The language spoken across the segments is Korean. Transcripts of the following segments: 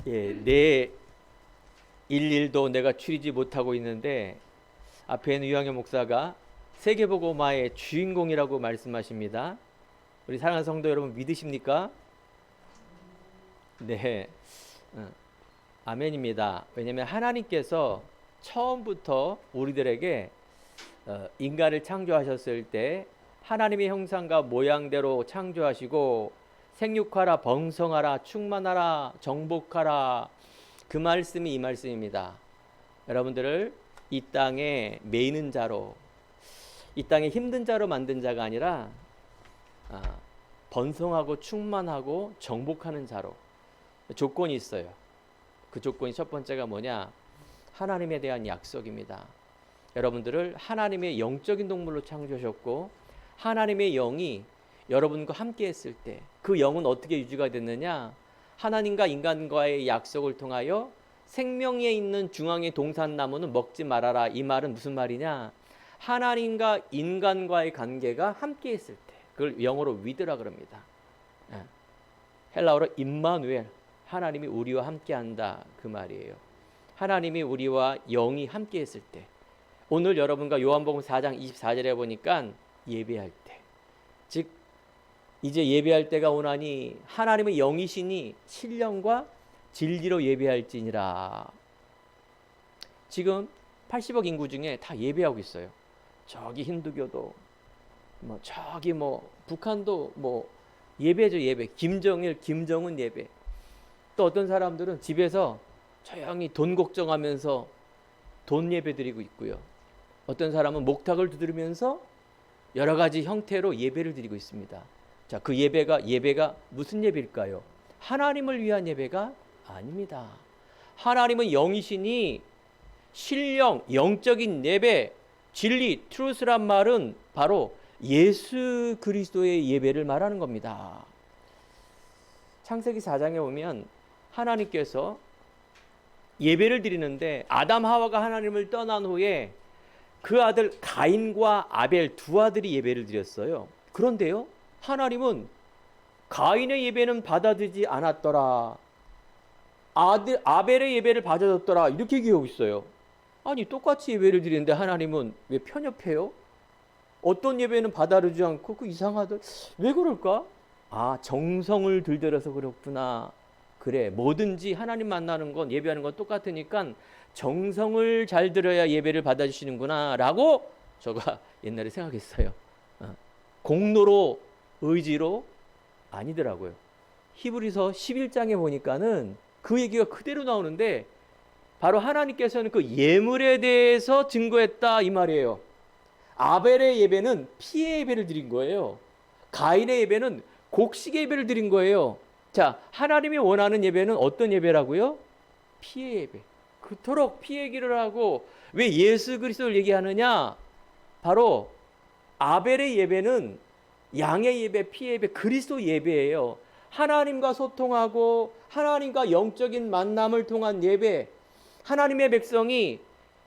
예, 내 일일도 내가 추리지 못하고 있는데 앞에 있는 유영현 목사가 세계복음화의 주인공이라고 말씀하십니다. 우리 사랑하는 성도 여러분 믿으십니까? 네, 어, 아멘입니다. 왜냐하면 하나님께서 처음부터 우리들에게 인간을 창조하셨을 때 하나님의 형상과 모양대로 창조하시고 생육하라, 번성하라, 충만하라, 정복하라, 그 말씀이 이 말씀입니다. 여러분들을 이 땅에 매이는 자로, 이 땅에 힘든 자로 만든 자가 아니라 번성하고 충만하고 정복하는 자로. 조건이 있어요. 그 조건이 첫 번째가 뭐냐? 하나님에 대한 약속입니다. 여러분들을 하나님의 영적인 동물로 창조하셨고 하나님의 영이 여러분과 함께 했을 때 그 영은 어떻게 유지가 됐느냐? 하나님과 인간과의 약속을 통하여 생명에 있는 중앙의 동산나무는 먹지 말아라. 이 말은 무슨 말이냐? 하나님과 인간과의 관계가 함께 했을 때 그걸 영어로 위드라 그럽니다. 헬라어로 임마누엘, 하나님이 우리와 함께한다 그 말이에요. 하나님이 우리와 영이 함께했을 때, 오늘 여러분과 요한복음 4장 24절에 보니까 예배할 때, 즉 이제 예배할 때가 오나니 하나님의 영이시니 신령과 진리로 예배할지니라. 지금 80억 인구 중에 다 예배하고 있어요. 저기 힌두교도 저기 북한도 예배죠. 예배. 김정일, 김정은 예배. 또 어떤 사람들은 집에서 조용히 돈 걱정하면서 돈 예배 드리고 있고요. 어떤 사람은 목탁을 두드리면서 여러 가지 형태로 예배를 드리고 있습니다. 자, 그 예배가 무슨 예배일까요? 하나님을 위한 예배가 아닙니다. 하나님은 영이시니 신령, 영적인 예배, 진리, 트루스란 말은 바로 예수 그리스도의 예배를 말하는 겁니다. 창세기 4장에 보면 하나님께서 예배를 드리는데 아담 하와가 하나님을 떠난 후에 그 아들 가인과 아벨 두 아들이 예배를 드렸어요. 그런데요, 하나님은 가인의 예배는 받아들이지 않았더라, 아벨의 예배를 받아줬더라, 이렇게 얘기하고 있어요. 아니, 똑같이 예배를 드리는데 하나님은 왜 편협해요? 어떤 예배는 받아들이지 않고 그 이상하다. 왜 그럴까? 아, 정성을 들들여서 그렇구나. 그래, 뭐든지 하나님 만나는 건, 예배하는 건 똑같으니까 정성을 잘 들여야 예배를 받아주시는구나 라고 제가 옛날에 생각했어요. 공로로, 의지로 아니더라고요. 히브리서 11장에 보니까는 그 얘기가 그대로 나오는데 바로 하나님께서는 그 예물에 대해서 증거했다 이 말이에요. 아벨의 예배는 피의 예배를 드린 거예요. 가인의 예배는 곡식의 예배를 드린 거예요. 자, 하나님이 원하는 예배는 어떤 예배라고요? 피의 예배. 그토록 피 얘기를 하고 왜 예수 그리스도를 얘기하느냐? 바로 아벨의 예배는 양의 예배, 피의 예배, 그리스도 예배예요. 하나님과 소통하고 하나님과 영적인 만남을 통한 예배. 하나님의 백성이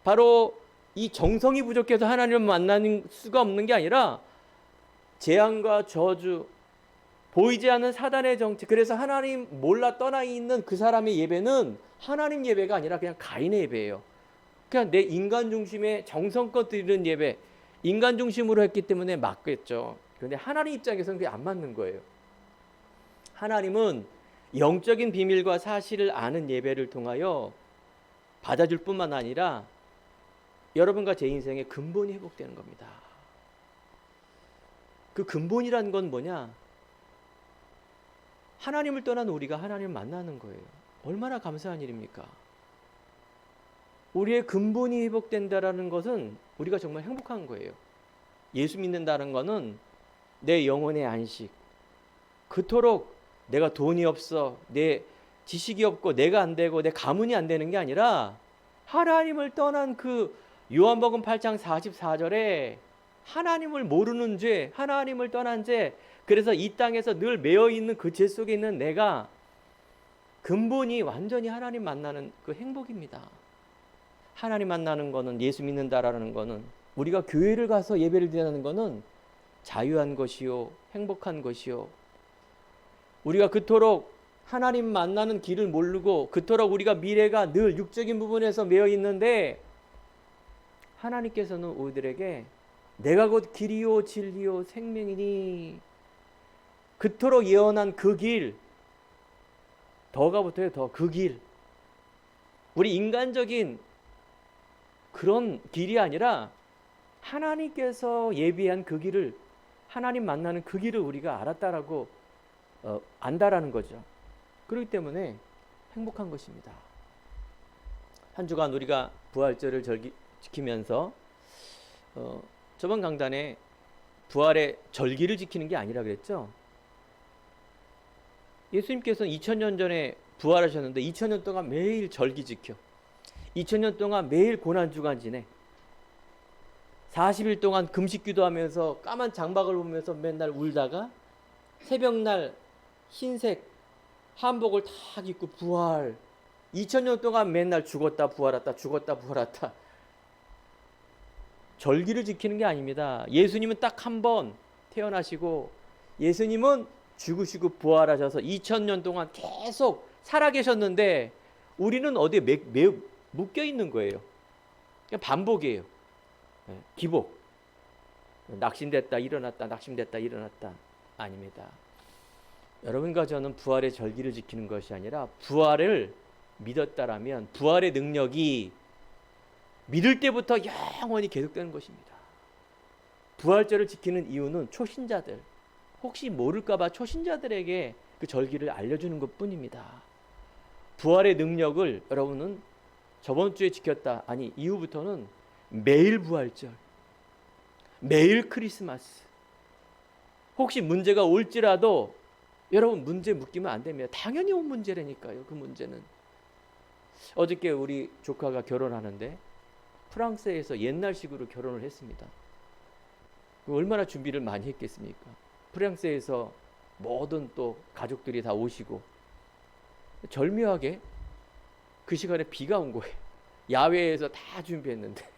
바로 이 정성이 부족해서 하나님을 만나는 수가 없는 게 아니라 재앙과 저주, 보이지 않는 사단의 정치, 그래서 하나님 몰라 떠나 있는 그 사람의 예배는 하나님 예배가 아니라 그냥 가인의 예배예요. 그냥 내 인간 중심의 정성껏 드리는 예배, 인간 중심으로 했기 때문에 맞겠죠. 그런데 하나님 입장에서는 그게 안 맞는 거예요. 하나님은 영적인 비밀과 사실을 아는 예배를 통하여 받아줄 뿐만 아니라 여러분과 제 인생의 근본이 회복되는 겁니다. 그 근본이란 건 뭐냐? 하나님을 떠난 우리가 하나님을 만나는 거예요. 얼마나 감사한 일입니까? 우리의 근본이 회복된다는 것은 우리가 정말 행복한 거예요. 예수 믿는다는 것은 내 영혼의 안식. 그토록 내가 돈이 없어, 내 지식이 없고 내가 안 되고 내 가문이 안 되는 게 아니라 하나님을 떠난 그 요한복음 8장 44절에 하나님을 모르는 죄, 하나님을 떠난 죄, 그래서 이 땅에서 늘 매여 있는 그 죄 속에 있는 내가 근본이 완전히 하나님 만나는 그 행복입니다. 하나님 만나는 거는, 예수 믿는다라는 거는, 우리가 교회를 가서 예배를 드리는 거는 자유한 것이요, 행복한 것이요. 우리가 그토록 하나님 만나는 길을 모르고 그토록 우리가 미래가 늘 육적인 부분에서 매여 있는데, 하나님께서는 우리들에게 내가 곧 길이요 진리요 생명이니, 그토록 예언한 그 길, 더가 붙어요. 더, 그 길. 우리 인간적인 그런 길이 아니라 하나님께서 예비한 그 길을, 하나님 만나는 그 길을 우리가 알았다라고 안다라는 거죠. 그렇기 때문에 행복한 것입니다. 한 주간 우리가 부활절을 지키면서 저번 강단에 부활의 절기를 지키는 게 아니라 그랬죠. 예수님께서는 2000년 전에 부활하셨는데 2000년 동안 매일 절기 지켜, 2000년 동안 매일 고난주간 지내, 40일 동안 금식 기도하면서 까만 장박을 보면서 맨날 울다가 새벽날 흰색 한복을 탁 입고 부활, 2000년 동안 맨날 죽었다 부활했다 죽었다 부활했다. 절기를 지키는 게 아닙니다. 예수님은 딱 한 번 태어나시고 예수님은 죽으시고 부활하셔서 2000년 동안 계속 살아계셨는데 우리는 어디에 매우 묶여 있는 거예요. 그냥 반복이에요. 기복. 낙심됐다 일어났다 낙심됐다 일어났다. 아닙니다. 여러분과 저는 부활의 절기를 지키는 것이 아니라 부활을 믿었다라면 부활의 능력이 믿을 때부터 영원히 계속되는 것입니다. 부활절을 지키는 이유는 초신자들, 혹시 모를까봐 초신자들에게 그 절기를 알려주는 것뿐입니다. 부활의 능력을 여러분은 저번 주에 지켰다, 아니 이후부터는 매일 부활절, 매일 크리스마스, 혹시 문제가 올지라도 여러분 문제 묶이면 안 됩니다. 당연히 온 문제라니까요. 그 문제는. 어저께 우리 조카가 결혼하는데 프랑스에서 옛날식으로 결혼을 했습니다. 얼마나 준비를 많이 했겠습니까? 프랑스에서 모든 또 가족들이 다 오시고 절묘하게 그 시간에 비가 온 거예요. 야외에서 다 준비했는데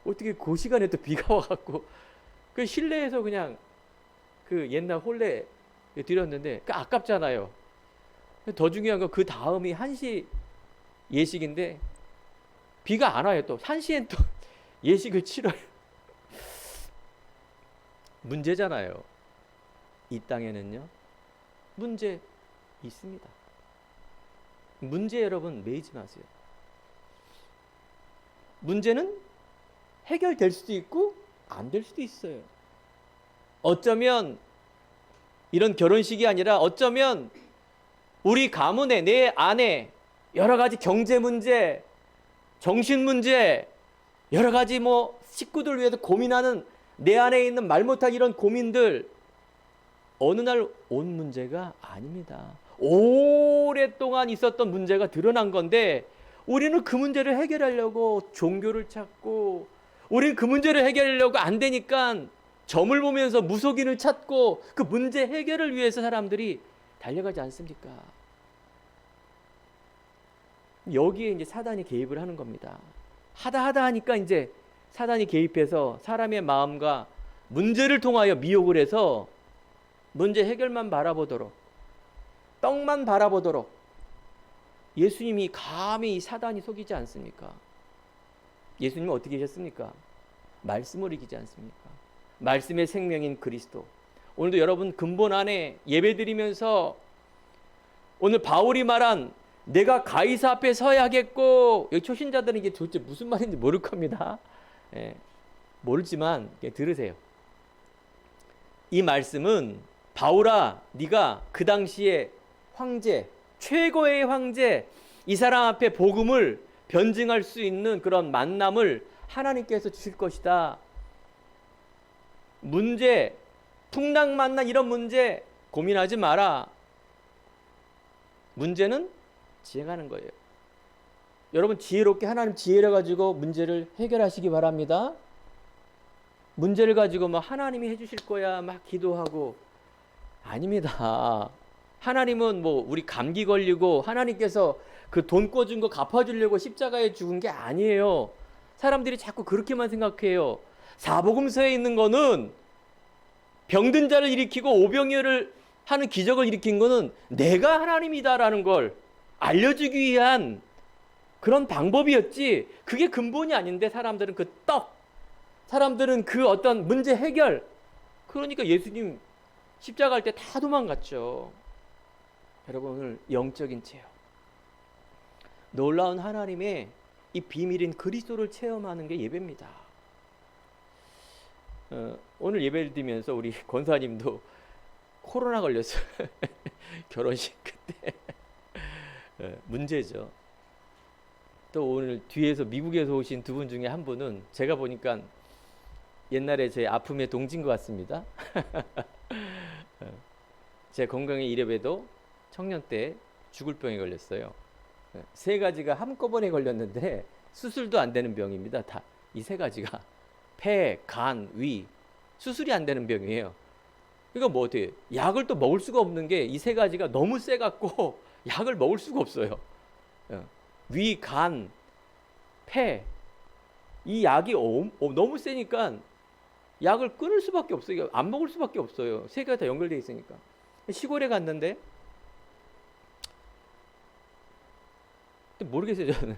어떻게 그 시간에 또 비가 와갖고 그 실내에서 그냥 그 옛날 홀레 드렸는데 그 아깝잖아요. 더 중요한 건 그 다음이 1시 예식인데 비가 안 와요. 또 1시엔 또 예식을 치러요. 문제잖아요. 이 땅에는요 문제 있습니다. 문제 여러분 매이지 마세요. 문제는 해결될 수도 있고 안 될 수도 있어요. 어쩌면 이런 결혼식이 아니라 어쩌면 우리 가문에 내 안에 여러 가지 경제 문제, 정신 문제, 여러 가지 뭐 식구들 위해서 고민하는 내 안에 있는 말 못할 이런 고민들 어느 날 온 문제가 아닙니다. 오랫동안 있었던 문제가 드러난 건데 우리는 그 문제를 해결하려고 종교를 찾고, 우리는 그 문제를 해결하려고 안 되니까 점을 보면서 무속인을 찾고 그 문제 해결을 위해서 사람들이 달려가지 않습니까? 여기에 이제 사단이 개입을 하는 겁니다. 하다 하니까 이제 사단이 개입해서 사람의 마음과 문제를 통하여 미혹을 해서 문제 해결만 바라보도록, 떡만 바라보도록. 예수님이 감히 사단이 속이지 않습니까? 예수님은 어떻게 하셨습니까? 말씀을 이기지 않습니까? 말씀의 생명인 그리스도. 오늘도 여러분 근본 안에 예배드리면서 오늘 바울이 말한 내가 가이사 앞에 서야 하겠고, 여기 초신자들은 이게 도대체 무슨 말인지 모를 겁니다. 모르지만 들으세요. 이 말씀은 바울아, 네가 그 당시에 황제, 최고의 황제, 이 사람 앞에 복음을 변증할 수 있는 그런 만남을 하나님께서 주실 것이다. 문제, 풍랑만난 이런 문제 고민하지 마라. 문제는 지혜가는 거예요. 여러분 지혜롭게 하나님 지혜를 가지고 문제를 해결하시기 바랍니다. 문제를 가지고 뭐 하나님이 해주실 거야 막 기도하고, 아닙니다. 하나님은 뭐 우리 감기 걸리고 하나님께서 그 돈 꿔준 거 갚아주려고 십자가에 죽은 게 아니에요. 사람들이 자꾸 그렇게만 생각해요. 사복음서에 있는 거는 병든 자를 일으키고 오병이어를 하는 기적을 일으킨 거는 내가 하나님이다라는 걸 알려주기 위한 그런 방법이었지, 그게 근본이 아닌데 사람들은 그 떡, 사람들은 그 어떤 문제 해결, 그러니까 예수님 십자가 할 때 다 도망갔죠. 여러분, 오늘 영적인 체험, 놀라운 하나님의 이 비밀인 그리스도를 체험하는 게 예배입니다. 오늘 예배를 드리면서 우리 권사님도 코로나 걸렸어요. 결혼식 그때. 문제죠. 또 오늘 뒤에서 미국에서 오신 두 분 중에 한 분은 제가 보니까 옛날에 제 아픔의 동지인 것 같습니다. 제 건강의 이래봬도 청년 때 죽을 병에 걸렸어요. 세 가지가 한꺼번에 걸렸는데 수술도 안 되는 병입니다. 다 이 세 가지가 폐, 간, 위, 수술이 안 되는 병이에요. 그러니까 뭐 어떻게 약을 또 먹을 수가 없는 게 이 세 가지가 너무 세 갖고 약을 먹을 수가 없어요. 위, 간, 폐, 이 약이 너무 세니까 약을 끊을 수밖에 없어요. 안 먹을 수밖에 없어요. 세 개가 다 연결되어 있으니까. 시골에 갔는데 모르겠어요, 저는.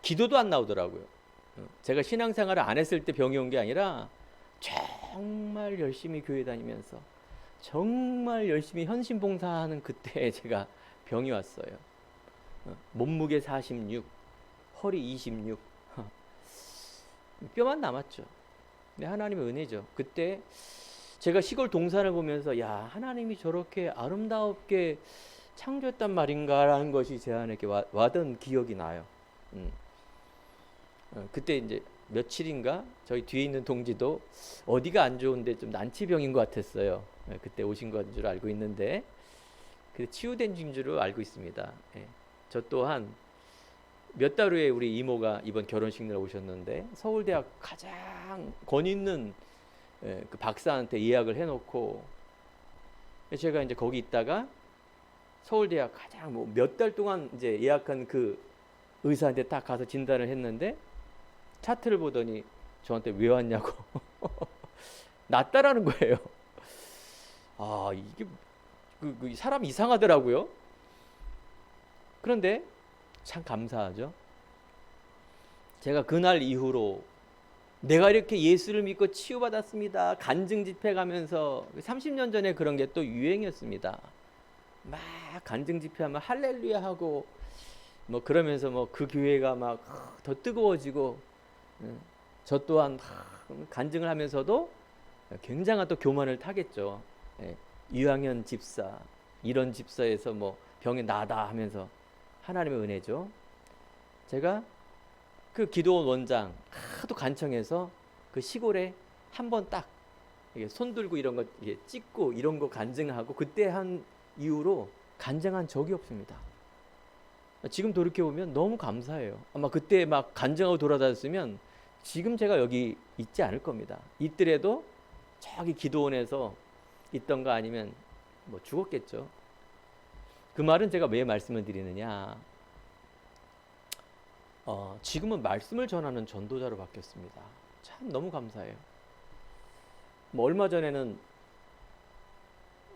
기도도 안 나오더라고요. 제가 신앙생활을 안 했을 때 병이 온 게 아니라 정말 열심히 교회 다니면서 정말 열심히 헌신봉사하는 그때 제가 병이 왔어요. 몸무게 46, 허리 26, 뼈만 남았죠. 근데 하나님의 은혜죠. 그때 제가 시골 동산을 보면서 야, 하나님이 저렇게 아름답게 창조했단 말인가라는 것이 제 안에 이렇게 와던 기억이 나요. 그때 이제 며칠인가 저희 뒤에 있는 동지도 어디가 안 좋은데 좀 난치병인 것 같았어요. 그때 오신 건 줄 알고 있는데 그 치유된 줄로 알고 있습니다. 저 또한 몇 달 후에 우리 이모가 이번 결혼식 날 오셨는데 서울대학 가장 권위 있는 그 박사한테 예약을 해놓고 제가 이제 거기 있다가 서울대학 가장 뭐 몇 달 동안 이제 예약한 그 의사한테 딱 가서 진단을 했는데 차트를 보더니 저한테 왜 왔냐고 낫다라는 거예요. 아, 이게 그 사람 이상하더라고요. 그런데 참 감사하죠. 제가 그날 이후로 내가 이렇게 예수를 믿고 치유받았습니다. 간증 집회 가면서 30년 전에 그런 게 또 유행이었습니다. 막 간증 집회하면 할렐루야 하고 뭐 그러면서 뭐 그 교회가 막 더 뜨거워지고 저 또한 간증을 하면서도 굉장한 또 교만을 타겠죠. 유학연 집사, 이런 집사에서 뭐 병이 나다 하면서 하나님의 은혜죠. 제가 그 기도원 원장 하도 간청해서 그 시골에 한 번 딱 손 들고 이런 거 찍고 이런 거 간증하고 그때 한 이후로 간증한 적이 없습니다. 지금 돌이켜보면 너무 감사해요. 아마 그때 막 간증하고 돌아다녔으면 지금 제가 여기 있지 않을 겁니다. 있더라도 저기 기도원에서 있던가 아니면 뭐 죽었겠죠. 그 말은 제가 왜 말씀을 드리느냐, 지금은 말씀을 전하는 전도자로 바뀌었습니다. 참 너무 감사해요. 뭐 얼마 전에는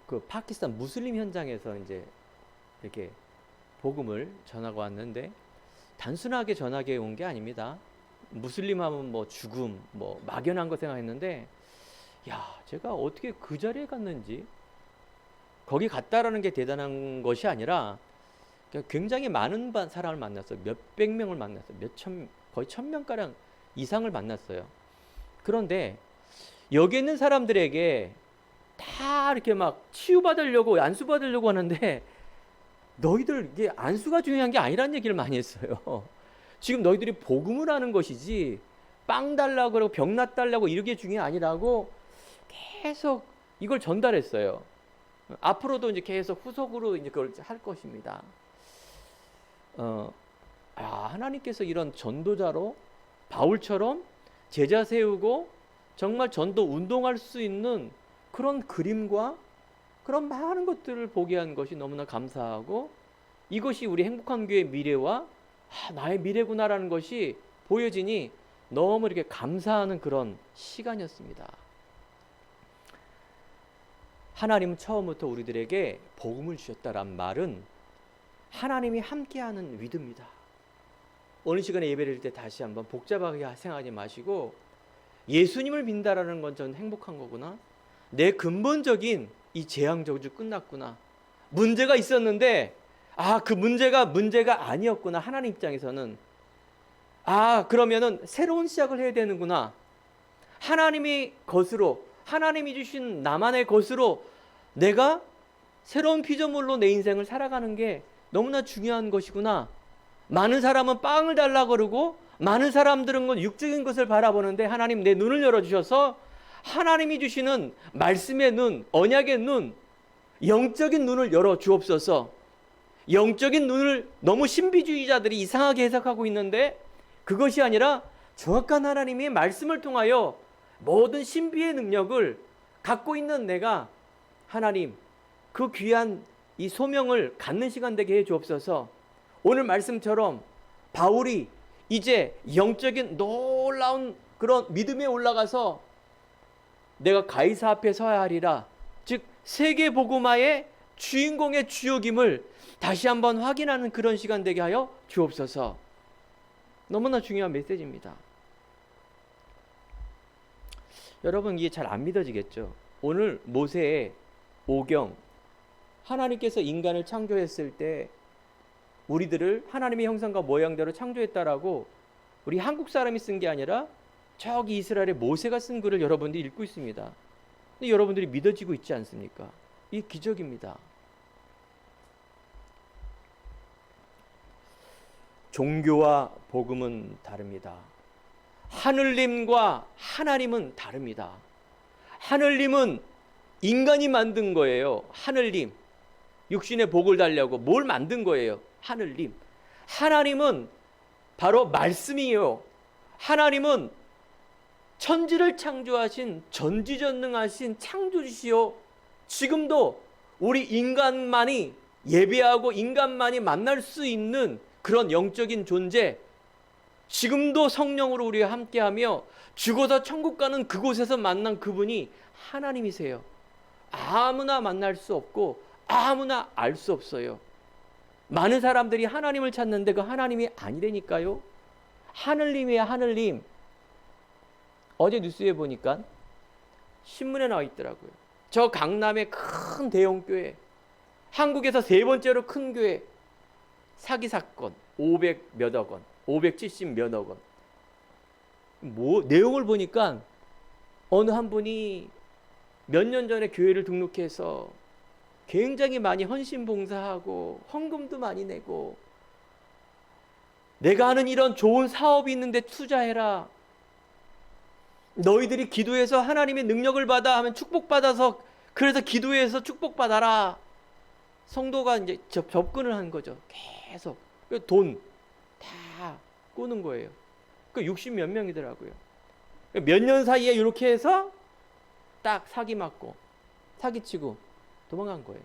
그 파키스탄 무슬림 현장에서 이제 이렇게 복음을 전하고 왔는데 단순하게 전하게 온 게 아닙니다. 무슬림 하면 뭐 죽음, 뭐 막연한 거 생각했는데 야, 제가 어떻게 그 자리에 갔는지, 거기 갔다라는 게 대단한 것이 아니라 굉장히 많은 사람을 만났어요. 몇백 명을 만났어요. 거의 1000명가량 이상을 만났어요. 그런데 여기 있는 사람들에게 다 이렇게 막 치유받으려고 안수받으려고 하는데 너희들 이게 안수가 중요한 게 아니라는 얘기를 많이 했어요. 지금 너희들이 복음을 하는 것이지 빵 달라고 그러고 병 낫달라고 이런 게 중요한 아니라고 계속 이걸 전달했어요. 앞으로도 이제 계속 후속으로 이제 그걸 할 것입니다. 하나님께서 이런 전도자로 바울처럼 제자 세우고 정말 전도 운동할 수 있는 그런 그림과 그런 많은 것들을 보게 한 것이 너무나 감사하고, 이것이 우리 행복한 교회의 미래와 나의 미래구나라는 것이 보여지니 너무 이렇게 감사하는 그런 시간이었습니다. 하나님은 처음부터 우리들에게 복음을 주셨다란 말은 하나님이 함께하는 위드입니다. 어느 시간에 예배를 드릴 때 다시 한번 복잡하게 생각하지 마시고 예수님을 믿는다라는 건 전 행복한 거구나. 내 근본적인 이 재앙 저주 끝났구나. 문제가 있었는데 그 문제가 아니었구나. 하나님 입장에서는 그러면은 새로운 시작을 해야 되는구나. 하나님이 것으로, 하나님이 주신 나만의 것으로 내가 새로운 피조물로 내 인생을 살아가는 게 너무나 중요한 것이구나. 많은 사람은 빵을 달라 그러고 많은 사람들은 육적인 것을 바라보는데 하나님 내 눈을 열어주셔서 하나님이 주시는 말씀의 눈, 언약의 눈, 영적인 눈을 열어주옵소서. 영적인 눈을 너무 신비주의자들이 이상하게 해석하고 있는데 그것이 아니라 정확한 하나님의 말씀을 통하여 모든 신비의 능력을 갖고 있는 내가 하나님 그 귀한 이 소명을 갖는 시간 되게 해 주옵소서. 오늘 말씀처럼 바울이 이제 영적인 놀라운 그런 믿음에 올라가서 내가 가이사 앞에 서야 하리라, 즉 세계 복음화의 주인공의 주역임을 다시 한번 확인하는 그런 시간 되게 하여 주옵소서. 너무나 중요한 메시지입니다. 여러분 이게 잘 안 믿어지겠죠? 오늘 모세의 오경, 하나님께서 인간을 창조했을 때 우리들을 하나님의 형상과 모양대로 창조했다라고 우리 한국 사람이 쓴 게 아니라 저기 이스라엘의 모세가 쓴 글을 여러분들이 읽고 있습니다. 근데 여러분들이 믿어지고 있지 않습니까? 이게 기적입니다. 종교와 복음은 다릅니다. 하늘님과 하나님은 다릅니다. 하늘님은 인간이 만든 거예요. 하늘님. 육신의 복을 달려고 뭘 만든 거예요. 하늘님. 하나님은 바로 말씀이에요. 하나님은 천지를 창조하신 전지전능하신 창조주시요. 지금도 우리 인간만이 예배하고 인간만이 만날 수 있는 그런 영적인 존재, 지금도 성령으로 우리와 함께하며 죽어서 천국 가는 그곳에서 만난 그분이 하나님이세요. 아무나 만날 수 없고 아무나 알 수 없어요. 많은 사람들이 하나님을 찾는데 그 하나님이 아니라니까요. 하늘님이에요. 하늘님. 어제 뉴스에 보니까 신문에 나와 있더라고요. 저 강남의 큰 대형 교회, 한국에서 세 번째로 큰 교회, 사기 사건 500 몇억 원, 570 몇억 원. 내용을 보니까 어느 한 분이 몇 년 전에 교회를 등록해서 굉장히 많이 헌신 봉사하고 헌금도 많이 내고, 내가 하는 이런 좋은 사업이 있는데 투자해라, 너희들이 기도해서 하나님의 능력을 받아 하면 축복받아서, 그래서 기도해서 축복받아라. 성도가 이제 접근을 한 거죠. 계속 돈 다 꾸는 거예요. 그 60 몇 명이더라고요. 몇 년 사이에 이렇게 해서 딱 사기 맞고 사기치고 도망간 거예요.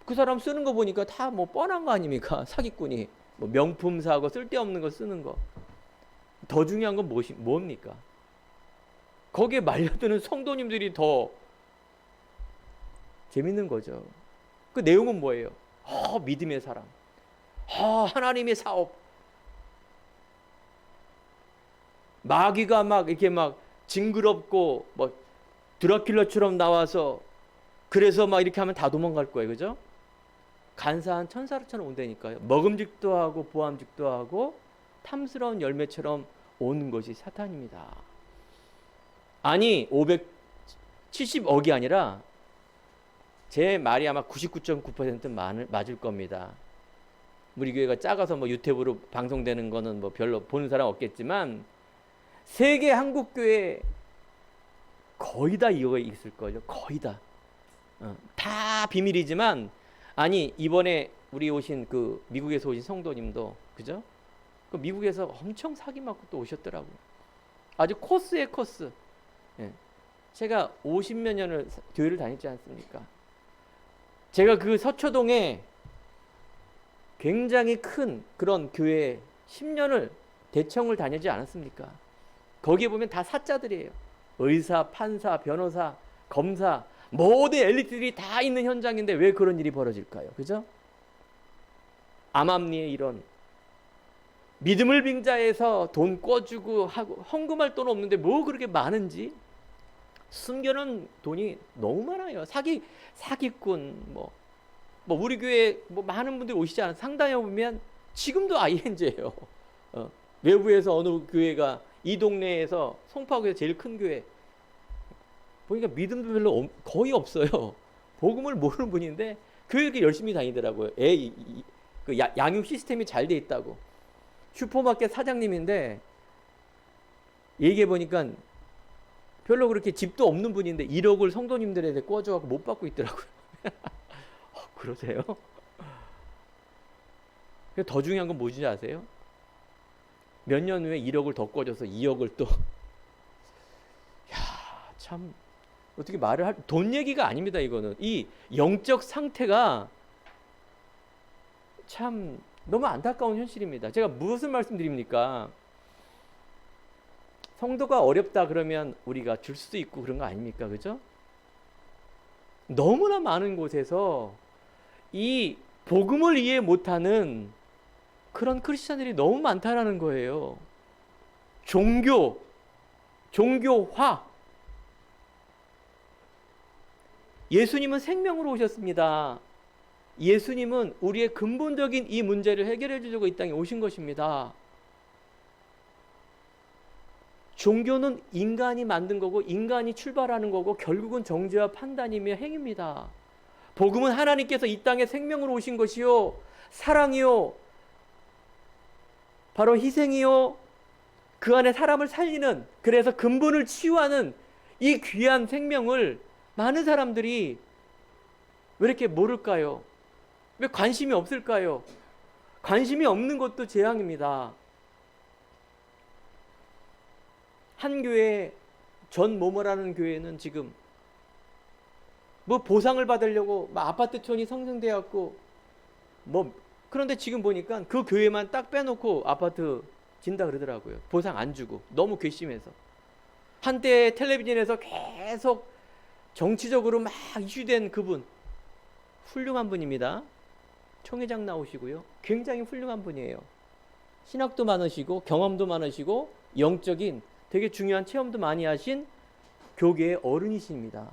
그 사람 쓰는 거 보니까 다 뭐 뻔한 거 아닙니까? 사기꾼이 뭐 명품 사고 쓸데없는 거 쓰는 거. 더 중요한 건 뭡니까? 거기에 말려드는 성도님들이 더 재밌는 거죠. 그 내용은 뭐예요? 믿음의 사람, 하나님의 사업, 마귀가 막 이렇게 막 징그럽고 뭐 드라큘라처럼 나와서 그래서 막 이렇게 하면 다 도망갈 거예요. 그죠? 간사한 천사처럼 온다니까요. 먹음직도 하고 보암직도 하고 탐스러운 열매처럼 오는 것이 사탄입니다. 아니 570억이 아니라 제 말이 아마 99.9% 맞을 겁니다. 우리 교회가 작아서 뭐 유튜브로 방송되는 거는 뭐 별로 보는 사람 없겠지만 세계 한국교회 거의 다 이거 있을걸요. 거의 다. 다 비밀이지만, 아니 이번에 우리 오신 그 미국에서 오신 성도님도 그죠? 그 미국에서 엄청 사기 맞고 또 오셨더라고요. 아주 코스에 코스. 예. 제가 50몇 년을 교회를 다녔지 않습니까? 제가 그 서초동에 굉장히 큰 그런 교회에 10년을 대청을 다니지 않았습니까? 거기에 보면 다 사자들이에요. 의사, 판사, 변호사, 검사, 모든 엘리트들이 다 있는 현장인데 왜 그런 일이 벌어질까요? 그죠? 암암리에 이런 믿음을 빙자해서 돈 꿔주고 하고 헌금할 돈 없는데 뭐 그렇게 많은지, 숨겨놓은 돈이 너무 많아요. 사기꾼 뭐 우리 교회 뭐 많은 분들이 오시지 않아요. 상당히 보면 지금도 ING예요. 외부에서 어느 교회가 이 동네에서 송파구에서 제일 큰 교회 보니까 믿음도 별로 거의 없어요. 복음을 모르는 분인데 교회 이렇게 열심히 다니더라고요. 그 양육 시스템이 잘 돼 있다고. 슈퍼마켓 사장님인데 얘기해 보니까 별로 그렇게 집도 없는 분인데 1억을 성도님들한테 꿔줘갖고 못 받고 있더라고요. 그러세요? 더 중요한 건 뭔지 아세요? 몇 년 후에 1억을 더 꿔줘서 2억을 또, 참 어떻게 돈 얘기가 아닙니다. 이거는 이 영적 상태가 참 너무 안타까운 현실입니다. 제가 무슨 말씀드립니까? 성도가 어렵다 그러면 우리가 줄 수도 있고 그런 거 아닙니까? 그죠? 너무나 많은 곳에서 이 복음을 이해 못하는 그런 크리스찬들이 너무 많다라는 거예요. 종교화. 예수님은 생명으로 오셨습니다. 예수님은 우리의 근본적인 이 문제를 해결해 주려고 이 땅에 오신 것입니다. 종교는 인간이 만든 거고 인간이 출발하는 거고 결국은 정죄와 판단이며 행위입니다. 복음은 하나님께서 이 땅에 생명으로 오신 것이요, 사랑이요, 바로 희생이요, 그 안에 사람을 살리는, 그래서 근본을 치유하는 이 귀한 생명을 많은 사람들이 왜 이렇게 모를까요? 왜 관심이 없을까요? 관심이 없는 것도 재앙입니다. 한 교회, 전 모모라는 교회는 지금 뭐 보상을 받으려고 아파트촌이 성장되었고 그런데 지금 보니까 그 교회만 딱 빼놓고 아파트 진다 그러더라고요. 보상 안 주고 너무 괘씸해서. 한때 텔레비전에서 계속 정치적으로 막 이슈된 그분, 훌륭한 분입니다. 총회장 나오시고요. 굉장히 훌륭한 분이에요. 신학도 많으시고 경험도 많으시고 영적인 되게 중요한 체험도 많이 하신 교계의 어른이십니다.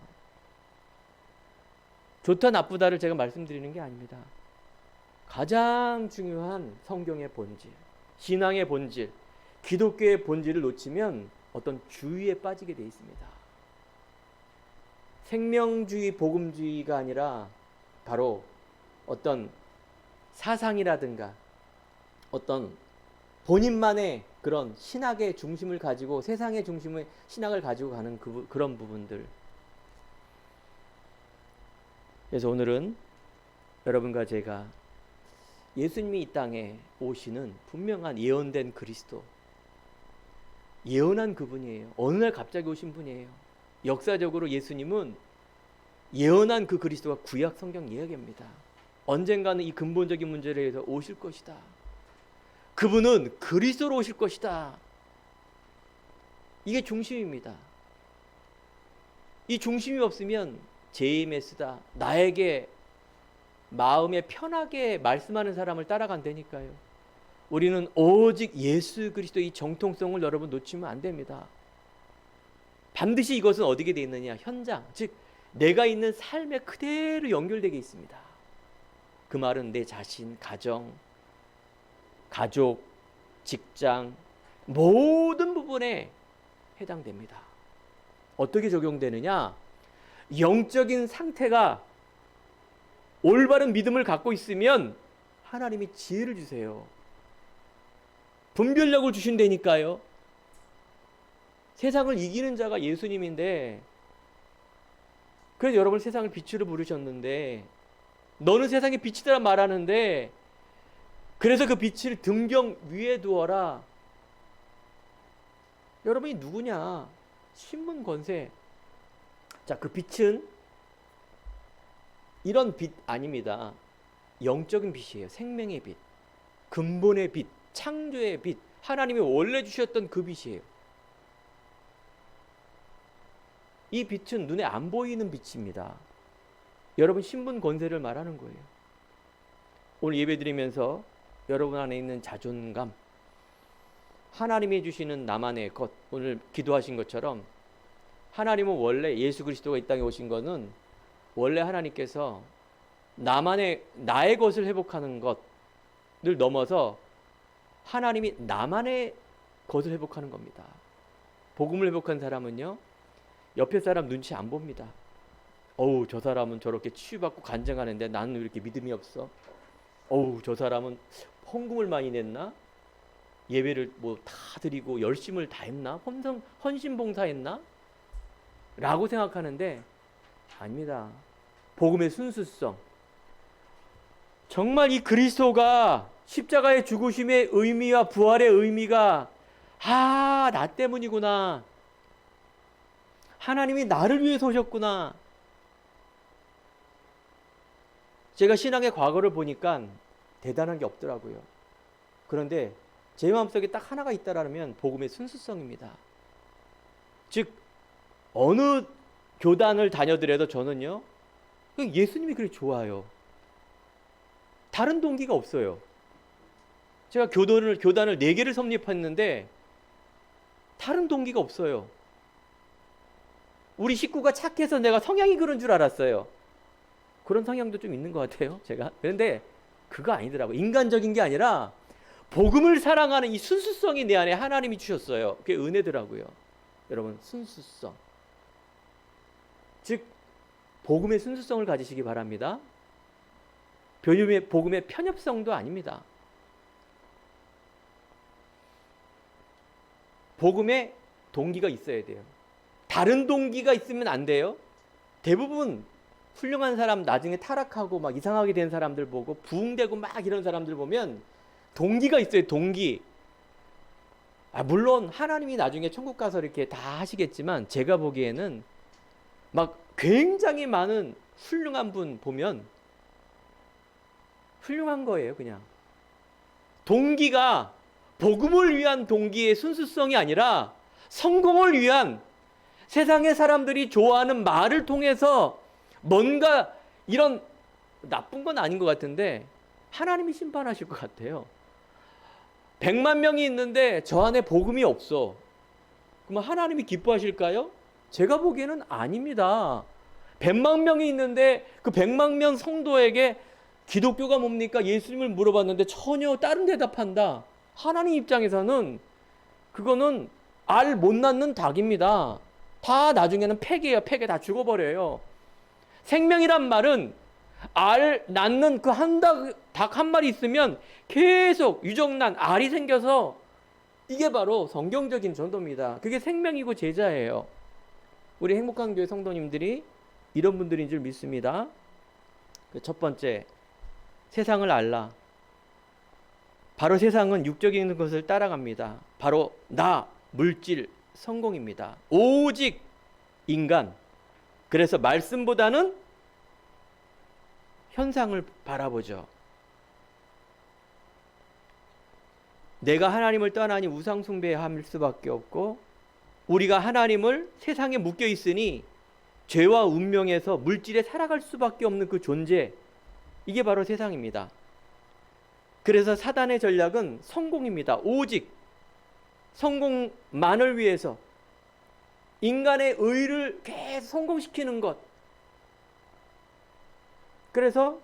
좋다 나쁘다를 제가 말씀드리는 게 아닙니다. 가장 중요한 성경의 본질, 신앙의 본질, 기독교의 본질을 놓치면 어떤 주의에 빠지게 되어 있습니다. 생명주의, 복음주의가 아니라 바로 어떤 사상이라든가 어떤 본인만의 그런 신학의 중심을 가지고 세상의 중심의 신학을 가지고 가는 그런 부분들. 그래서 오늘은 여러분과 제가 예수님이 이 땅에 오시는 분명한 예언된 그리스도, 예언한 그분이에요. 어느 날 갑자기 오신 분이에요. 역사적으로 예수님은 예언한 그 그리스도가 구약 성경 이야기입니다. 언젠가는 이 근본적인 문제를 위해서 오실 것이다. 그분은 그리스도로 오실 것이다. 이게 중심입니다. 이 중심이 없으면 JMS다, 나에게 마음에 편하게 말씀하는 사람을 따라간다니까요. 우리는 오직 예수 그리스도의 정통성을 여러분 놓치면 안 됩니다. 반드시 이것은 어디게 되어 있느냐? 현장, 즉 내가 있는 삶에 그대로 연결되게 있습니다. 그 말은 내 자신, 가족, 직장 모든 부분에 해당됩니다. 어떻게 적용되느냐? 영적인 상태가 올바른 믿음을 갖고 있으면 하나님이 지혜를 주세요. 분별력을 주신다니까요. 세상을 이기는 자가 예수님인데, 그래서 여러분 세상을 빛으로 부르셨는데, 너는 세상의 빛이라 말하는데, 그래서 그 빛을 등경 위에 두어라. 여러분이 누구냐? 신문 권세. 자, 그 빛은 이런 빛 아닙니다. 영적인 빛이에요. 생명의 빛, 근본의 빛, 창조의 빛, 하나님이 원래 주셨던 그 빛이에요. 이 빛은 눈에 안 보이는 빛입니다. 여러분 신분 권세를 말하는 거예요. 오늘 예배드리면서 여러분 안에 있는 자존감, 하나님이 주시는 나만의 것, 오늘 기도하신 것처럼 하나님은 원래 예수 그리스도가 이 땅에 오신 거는 원래 하나님께서 나의 것을 회복하는 것을 넘어서 하나님이 나만의 것을 회복하는 겁니다. 복음을 회복한 사람은요, 옆에 사람 눈치 안 봅니다. 어우, 저 사람은 저렇게 치유받고 간증하는데 나는 왜 이렇게 믿음이 없어? 어우, 저 사람은 헌금을 많이 냈나? 예배를 뭐 다 드리고 열심을 다 했나? 헌신봉사했나? 라고 생각하는데 아닙니다. 복음의 순수성, 정말 이 그리스도가 십자가의 죽으심의 의미와 부활의 의미가 나 때문이구나, 하나님이 나를 위해서 오셨구나. 제가 신앙의 과거를 보니까 대단한 게 없더라고요. 그런데 제 마음속에 딱 하나가 있다라면 복음의 순수성입니다. 즉 어느 교단을 다녀더라도 저는요, 예수님이 그렇게 좋아요. 다른 동기가 없어요. 제가 교단을 4개를 설립했는데 다른 동기가 없어요. 우리 식구가 착해서 내가 성향이 그런 줄 알았어요. 그런 성향도 좀 있는 것 같아요, 제가. 그런데 그거 아니더라고요. 인간적인 게 아니라 복음을 사랑하는 이 순수성이 내 안에 하나님이 주셨어요. 그게 은혜더라고요. 여러분, 순수성. 즉 복음의 순수성을 가지시기 바랍니다. 복음의 편협성도 아닙니다. 복음의 동기가 있어야 돼요. 다른 동기가 있으면 안 돼요. 대부분 훌륭한 사람 나중에 타락하고 막 이상하게 된 사람들 보고 부흥되고 막 이런 사람들 보면 동기가 있어요. 동기. 물론 하나님이 나중에 천국 가서 이렇게 다 하시겠지만 제가 보기에는 막 굉장히 많은 훌륭한 분 보면 훌륭한 거예요. 그냥 동기가 복음을 위한 동기의 순수성이 아니라 성공을 위한, 세상의 사람들이 좋아하는 말을 통해서 뭔가 이런, 나쁜 건 아닌 것 같은데 하나님이 심판하실 것 같아요. 100만 명이 있는데 저 안에 복음이 없어. 그러면 하나님이 기뻐하실까요? 제가 보기에는 아닙니다. 100만 명이 있는데 그 100만 명 성도에게 기독교가 뭡니까? 예수님을 물어봤는데 전혀 다른 대답한다. 하나님 입장에서는 그거는 알 못 낳는 닭입니다. 다 나중에는 폐기예요. 폐기 다 죽어버려요. 생명이란 말은 알 낳는 그 닭 한 마리 있으면 계속 유정란 알이 생겨서, 이게 바로 성경적인 전도입니다. 그게 생명이고 제자예요. 우리 행복한 교회 성도님들이 이런 분들인 줄 믿습니다. 첫 번째, 세상을 알라. 바로 세상은 육적인 것을 따라갑니다. 바로 나, 물질, 성공입니다. 오직 인간. 그래서 말씀보다는 현상을 바라보죠. 내가 하나님을 떠나니 우상 숭배할 수밖에 없고, 우리가 하나님을 세상에 묶여 있으니 죄와 운명에서 물질에 살아갈 수밖에 없는 그 존재, 이게 바로 세상입니다. 그래서 사단의 전략은 성공입니다. 오직 성공만을 위해서 인간의 의를 계속 성공시키는 것. 그래서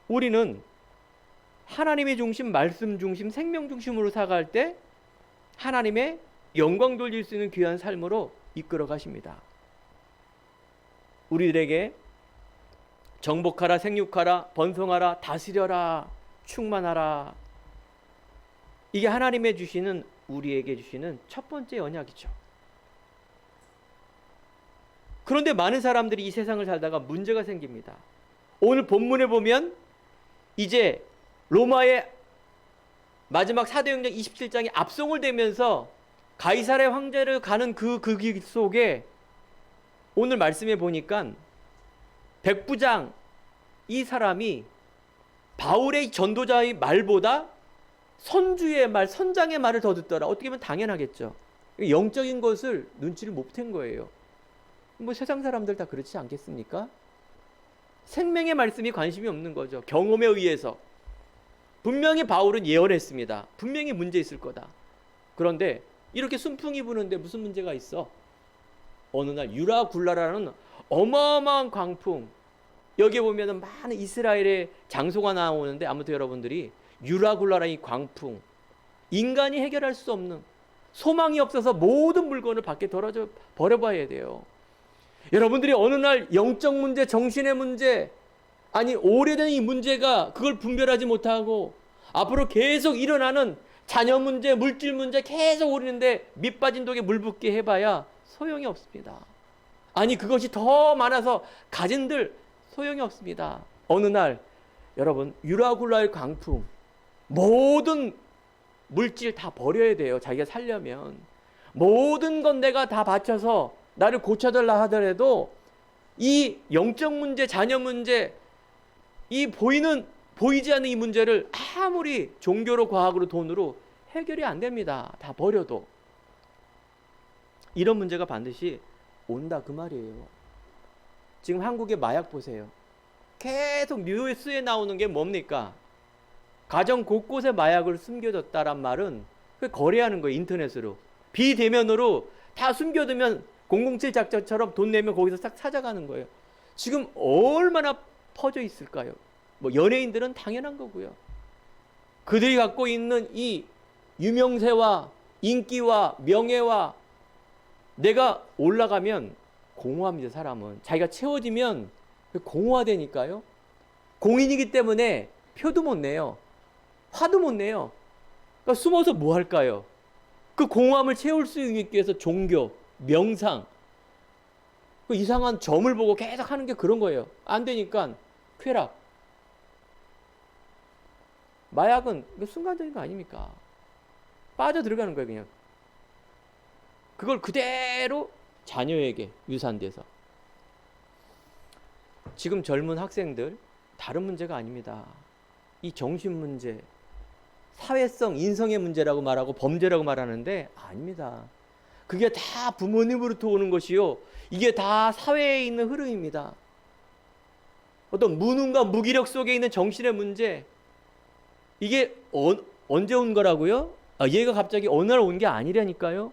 우리는 하나님의 중심, 말씀 중심, 생명 중심으로 살아갈 때 하나님의 영광 돌릴 수 있는 귀한 삶으로 이끌어 가십니다. 우리들에게 정복하라, 생육하라, 번성하라, 다스려라, 충만하라. 이게 하나님의 주시는, 우리에게 주시는 첫 번째 언약이죠. 그런데 많은 사람들이 이 세상을 살다가 문제가 생깁니다. 오늘 본문에 보면 이제 로마의 마지막 사도행전 27장이 압송을 되면서 가이사랴 황제를 가는 그 길 속에 오늘 말씀에 보니까 백부장 이 사람이 바울의 전도자의 말보다 선주의 말, 선장의 말을 더 듣더라. 어떻게 보면 당연하겠죠. 영적인 것을 눈치를 못 챈 거예요. 뭐 세상 사람들 다 그렇지 않겠습니까? 생명의 말씀이 관심이 없는 거죠. 경험에 의해서. 분명히 바울은 예언했습니다. 분명히 문제 있을 거다. 그런데 이렇게 순풍이 부는데 무슨 문제가 있어? 어느 날 유라굴라라는 어마어마한 광풍, 여기에 보면 많은 이스라엘의 장소가 나오는데, 아무튼 여러분들이 유라굴라라는 이 광풍, 인간이 해결할 수 없는, 소망이 없어서 모든 물건을 밖에 덜어져 버려봐야 돼요. 여러분들이 어느 날 영적 문제, 정신의 문제, 아니 오래된 이 문제가 그걸 분별하지 못하고 앞으로 계속 일어나는 자녀 문제, 물질 문제 계속 오르는데 밑 빠진 독에 물 붓게 해봐야 소용이 없습니다. 아니 그것이 더 많아서 가진들 소용이 없습니다. 어느 날 여러분 유라굴라의 광풍, 모든 물질 다 버려야 돼요. 자기가 살려면 모든 건 내가 다 바쳐서 나를 고쳐달라 하더라도 이 영적 문제, 자녀 문제, 이 보이지 않는 이 문제를 아무리 종교로, 과학으로, 돈으로 해결이 안 됩니다. 다 버려도. 이런 문제가 반드시 온다 그 말이에요. 지금 한국의 마약 보세요. 계속 뉴스에 나오는 게 뭡니까? 가정 곳곳에 마약을 숨겨뒀다란 말은 그 거래하는 거예요. 인터넷으로. 비대면으로 다 숨겨두면 007 작전처럼 돈 내면 거기서 싹 찾아가는 거예요. 지금 얼마나 퍼져 있을까요? 뭐 연예인들은 당연한 거고요. 그들이 갖고 있는 이 유명세와 인기와 명예와, 내가 올라가면 공허합니다. 사람은 자기가 채워지면 공허화되니까요. 공인이기 때문에 표도 못 내요. 화도 못 내요. 그러니까 숨어서 뭐 할까요? 그 공허함을 채울 수 있기 위해서 종교, 명상, 그 이상한 점을 보고 계속 하는 게 그런 거예요. 안 되니까 쾌락. 마약은 순간적인 거 아닙니까? 빠져 들어가는 거예요, 그냥. 그걸 그대로 자녀에게 유산돼서. 지금 젊은 학생들 다른 문제가 아닙니다. 이 정신 문제, 사회성, 인성의 문제라고 말하고 범죄라고 말하는데 아닙니다. 그게 다 부모님으로부터 오는 것이요, 이게 다 사회에 있는 흐름입니다. 어떤 무능과 무기력 속에 있는 정신의 문제, 이게 언제 온 거라고요? 얘가 갑자기 어느 날 온 게 아니라니까요.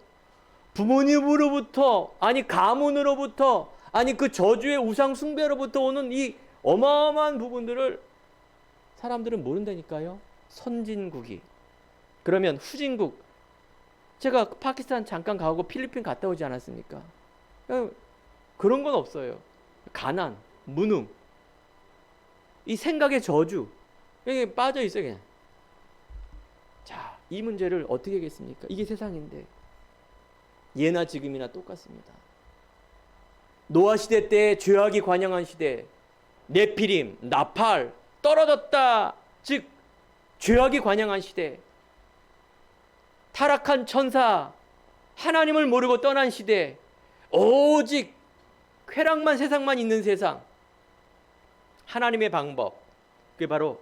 부모님으로부터, 아니 가문으로부터, 아니 그 저주의 우상 숭배로부터 오는 이 어마어마한 부분들을 사람들은 모른다니까요. 선진국이. 그러면 후진국, 제가 파키스탄 잠깐 가고 필리핀 갔다 오지 않았습니까? 그런 건 없어요. 가난, 무능, 이 생각의 저주, 여기 빠져 있어요, 그냥. 자, 이 문제를 어떻게 하겠습니까? 이게 세상인데. 예나 지금이나 똑같습니다. 노아 시대 때 죄악이 관영한 시대, 네피림, 나팔, 떨어졌다, 즉 죄악이 관영한 시대, 타락한 천사, 하나님을 모르고 떠난 시대, 오직 쾌락만, 세상만 있는 세상. 하나님의 방법, 그게 바로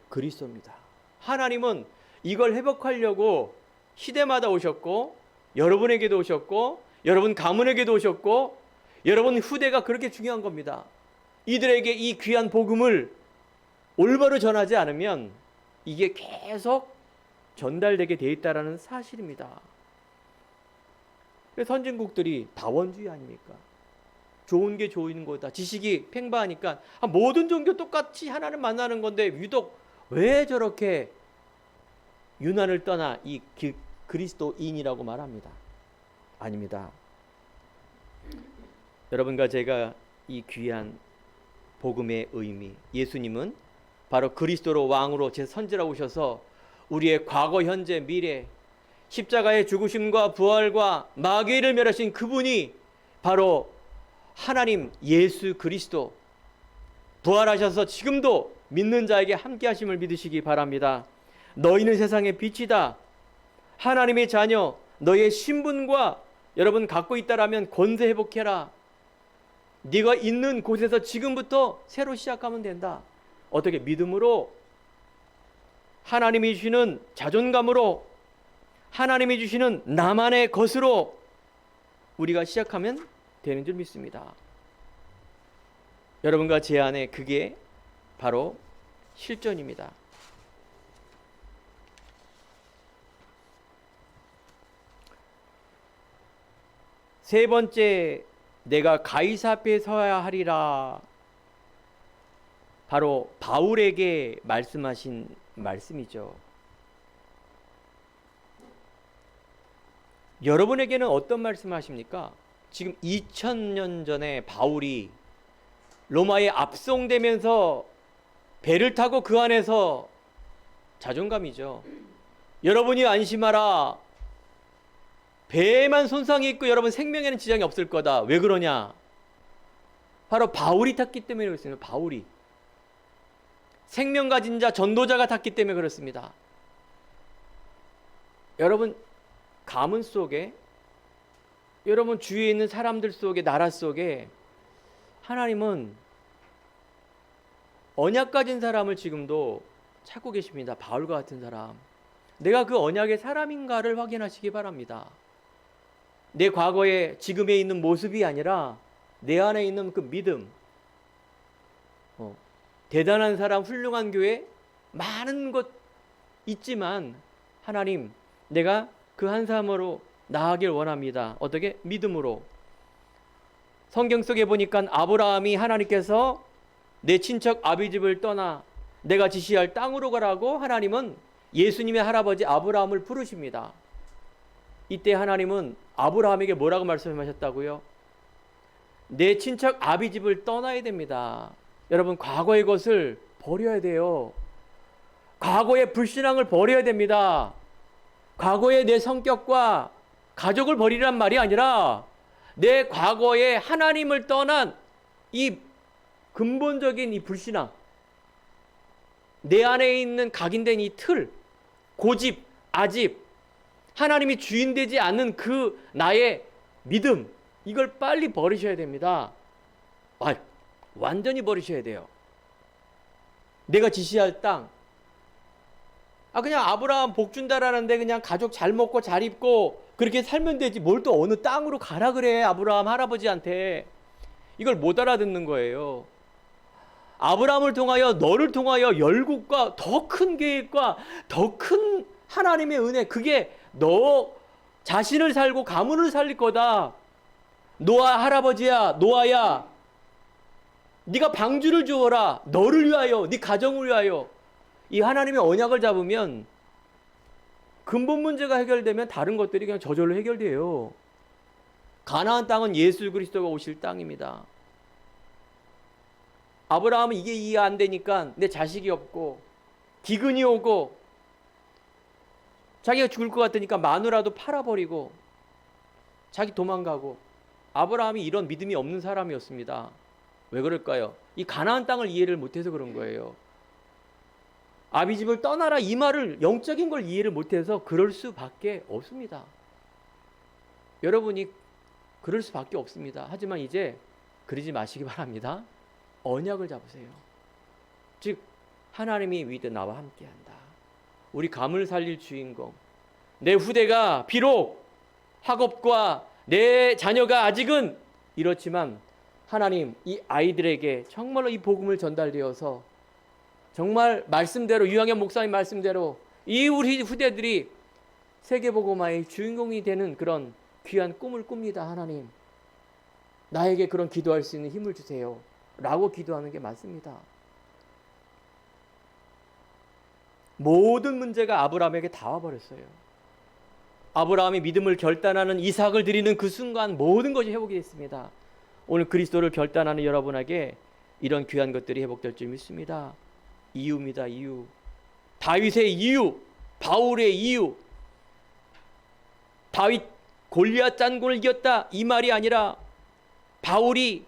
그리스도입니다. 하나님은 이걸 회복하려고 시대마다 오셨고, 여러분에게도 오셨고, 여러분 가문에게도 오셨고, 여러분 후대가 그렇게 중요한 겁니다. 이들에게 이 귀한 복음을 올바로 전하지 않으면 이게 계속 전달되게 돼 있다는 사실입니다. 선진국들이 다원주의 아닙니까? 좋은 게 좋은 거다. 지식이 팽배하니까 모든 종교 똑같이 하나님 만나는 건데 유독 왜 저렇게 유난을 떠나 이 그리스도인이라고 말합니다. 아닙니다. 여러분과 제가 이 귀한 복음의 의미, 예수님은 바로 그리스도로 왕으로 제 선지라 오셔서 우리의 과거, 현재, 미래, 십자가의 죽으심과 부활과 마귀를 멸하신 그분이 바로 하나님 예수 그리스도, 부활하셔서 지금도 믿는 자에게 함께 하심을 믿으시기 바랍니다. 너희는 세상의 빛이다. 하나님의 자녀, 너의 신분과 여러분 갖고 있다라면 권세 회복해라. 네가 있는 곳에서 지금부터 새로 시작하면 된다. 어떻게? 믿음으로, 하나님이 주시는 자존감으로, 하나님이 주시는 나만의 것으로 우리가 시작하면 되는 줄 믿습니다. 여러분과 제 안에 그게 바로 실존입니다. 세 번째, 내가 가이사 앞에 서야 하리라. 바로 바울에게 말씀하신 말씀이죠. 여러분에게는 어떤 말씀을 하십니까? 지금 2000년 전에 바울이 로마에 압송되면서 배를 타고 그 안에서 자존감이죠. 여러분이 안심하라. 배에만 손상이 있고 여러분 생명에는 지장이 없을 거다. 왜 그러냐? 바로 바울이 탔기 때문에 그렇습니다. 바울이. 생명 가진 자, 전도자가 탔기 때문에 그렇습니다. 여러분, 가문 속에, 여러분 주위에 있는 사람들 속에, 나라 속에 하나님은 언약 가진 사람을 지금도 찾고 계십니다. 바울과 같은 사람. 내가 그 언약의 사람인가를 확인하시기 바랍니다. 내 과거에 지금에 있는 모습이 아니라 내 안에 있는 그 믿음. 대단한 사람, 훌륭한 교회, 많은 것 있지만 하나님, 내가 그 한 사람으로 나아가길 원합니다. 어떻게? 믿음으로. 성경 속에 보니까 아브라함이 하나님께서 내 친척 아비집을 떠나 내가 지시할 땅으로 가라고 하나님은 예수님의 할아버지 아브라함을 부르십니다. 이때 하나님은 아브라함에게 뭐라고 말씀하셨다고요? 내 친척 아비집을 떠나야 됩니다. 여러분, 과거의 것을 버려야 돼요. 과거의 불신앙을 버려야 됩니다. 과거의 내 성격과 가족을 버리란 말이 아니라 내 과거에 하나님을 떠난 이 근본적인 이 불신앙, 내 안에 있는 각인된 이 틀, 고집, 아집, 하나님이 주인 되지 않는 그 나의 믿음, 이걸 빨리 버리셔야 됩니다. 완전히 버리셔야 돼요. 내가 지시할 땅, 그냥 아브라함 복 준다라는데 그냥 가족 잘 먹고 잘 입고 그렇게 살면 되지 뭘 또 어느 땅으로 가라 그래. 아브라함 할아버지한테. 이걸 못 알아듣는 거예요. 아브라함을 통하여, 너를 통하여 열국과 더 큰 계획과 더 큰 하나님의 은혜, 그게 너 자신을 살고 가문을 살릴 거다. 노아 할아버지야, 노아야, 네가 방주를 주어라. 너를 위하여, 네 가정을 위하여. 이 하나님의 언약을 잡으면 근본 문제가 해결되면 다른 것들이 그냥 저절로 해결돼요. 가나안 땅은 예수 그리스도가 오실 땅입니다. 아브라함은 이게 이해 안 되니까 내 자식이 없고 기근이 오고 자기가 죽을 것 같으니까 마누라도 팔아버리고 자기 도망가고. 아브라함이 이런 믿음이 없는 사람이었습니다. 왜 그럴까요? 이 가나안 땅을 이해를 못해서 그런 거예요. 아비집을 떠나라 이 말을, 영적인 걸 이해를 못해서 그럴 수밖에 없습니다. 여러분이 그럴 수밖에 없습니다. 하지만 이제 그러지 마시기 바랍니다. 언약을 잡으세요. 즉 하나님이 위대 나와 함께한다. 우리 가문을 살릴 주인공, 내 후대가 비록 학업과 내 자녀가 아직은 이렇지만 하나님, 이 아이들에게 정말로 이 복음을 전달되어서 정말 말씀대로, 유영현 목사님 말씀대로 이 우리 후대들이 세계복음화의 주인공이 되는 그런 귀한 꿈을 꿉니다. 하나님, 나에게 그런 기도할 수 있는 힘을 주세요 라고 기도하는 게 맞습니다. 모든 문제가 아브라함에게 다 와버렸어요. 아브라함이 믿음을 결단하는 이삭을 드리는 그 순간 모든 것이 회복이 됐습니다. 오늘 그리스도를 결단하는 여러분에게 이런 귀한 것들이 회복될 줄 믿습니다. 이유입니다. 이유. 다윗의 이유, 바울의 이유. 다윗 골리앗 짠곤을 이겼다 이 말이 아니라 바울이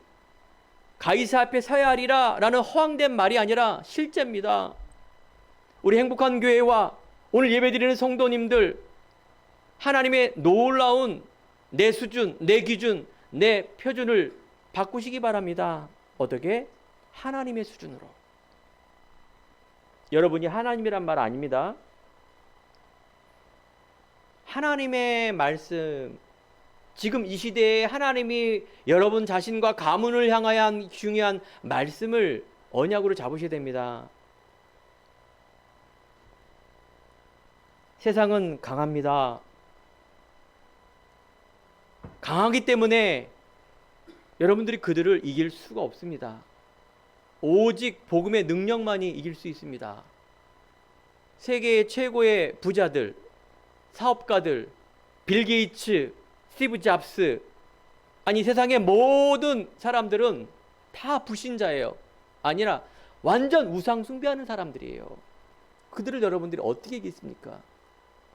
가이사 앞에 서야 하리라 라는 허황된 말이 아니라 실제입니다. 우리 행복한 교회와 오늘 예배드리는 성도님들, 하나님의 놀라운 내 수준, 내 기준, 내 표준을 바꾸시기 바랍니다. 어떻게? 하나님의 수준으로. 여러분이 하나님이란 말 아닙니다. 하나님의 말씀, 지금 이 시대에 하나님이 여러분 자신과 가문을 향하여 한 중요한 말씀을 언약으로 잡으셔야 됩니다. 세상은 강합니다. 강하기 때문에 여러분들이 그들을 이길 수가 없습니다. 오직 복음의 능력만이 이길 수 있습니다. 세계의 최고의 부자들, 사업가들, 빌 게이츠, 스티브 잡스, 아니 세상의 모든 사람들은 다 불신자예요. 아니라 완전 우상 숭배하는 사람들이에요. 그들을 여러분들이 어떻게 이기십니까?